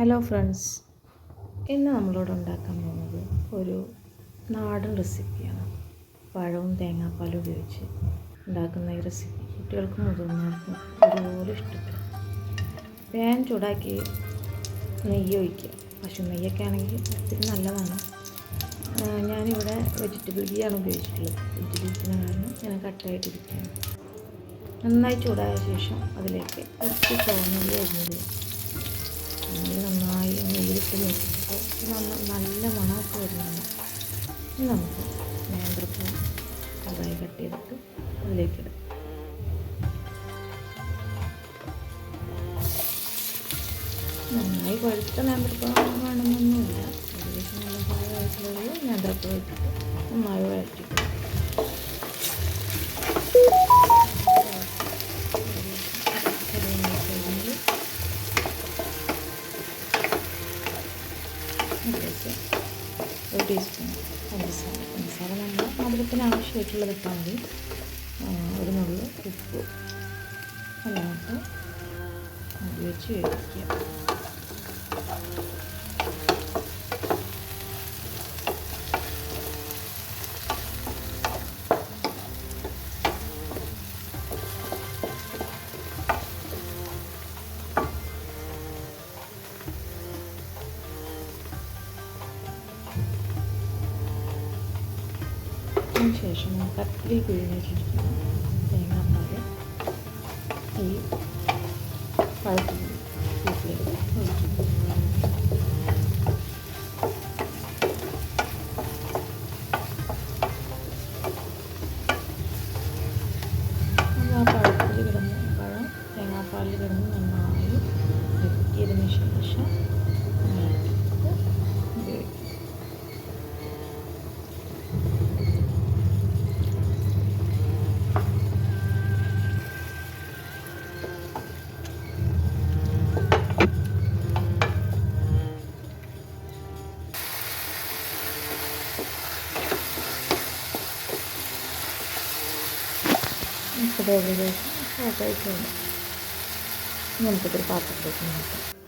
Hello friends, ഇന്ന് നമ്മളോട് ഉണ്ടാക്കാൻ പോകുന്നത് ഒരു നാടൻ റെസിപ്പിയാണ്. പഴവും തേങ്ങാപ്പാലും ഉപയോഗിച്ച് ഉണ്ടാക്കുന്ന ഈ റെസിപ്പി കുട്ടികൾക്കും മുതിർന്നവർക്കും ഒരുപോലെ ഇഷ്ടപ്പെടും. പാൻ ചൂടാക്കി നെയ്യ് ഒഴിക്കുക. പശു നെയ്യൊക്കെ ആണെങ്കിൽ ഒത്തിരി നല്ലതാണ്. ഞാനിവിടെ വെജിറ്റബിൾ ഗീ ആണ് ഉപയോഗിച്ചിട്ടുള്ളത്. വെജിറ്റബിൾസിന് കാരണം ഞാൻ കട്ടായിട്ടിരിക്കുകയാണ്. നന്നായി ചൂടായ ശേഷം അതിലേക്ക് കുറച്ച് ചുവന്നുള്ളി അരിഞ്ഞത് നന്നായി നെയ്യിലിട്ട് നോക്കിയപ്പോൾ നല്ല മണമൊക്കെ വരുന്നുണ്ട്. ഇനി നമുക്ക് നേന്ത്രപ്പൂ അതായി കട്ട് ചെയ്തിട്ട് അതിലേക്കിടാം. നന്നായി പഴുത്ത നേന്ത്രപ്പൂ വേണമെന്നൊന്നുമില്ല. ഏകദേശം നല്ല പ്രായമായിട്ടുള്ള നേന്ത്രപ്പൂ ഇട്ടിട്ട് നന്നായി വഴറ്റിട്ട് ഒരു ടീസ്പൂൺ പഞ്ചസാര നമ്മൾ മധുരത്തിന് ആവശ്യമായിട്ടുള്ളത് ഇട്ടാൽ മതി. ഒരു നുള്ളു ഉപ്പ് നന്നായിട്ട് അത് വെച്ച് വേവിക്കുക. ശേഷം കട്ടിൽ പിഴിഞ്ഞിട്ടിരിക്കുന്ന തേങ്ങാപ്പാൽ ഈ പഴത്തിലേക്ക് ഒഴിക്കും. ആ പഴത്തിൽ കിടന്ന് തേങ്ങാപ്പാലിൽ കിടന്ന് നന്നായി വഴറ്റിയതിന് ശേഷം ഉപയോഗിക്കും. ഏകദേശം പാകമായിട്ടുണ്ട്. നമുക്കിതൊരു പാത്രത്തിലേക്ക് മാറ്റാം.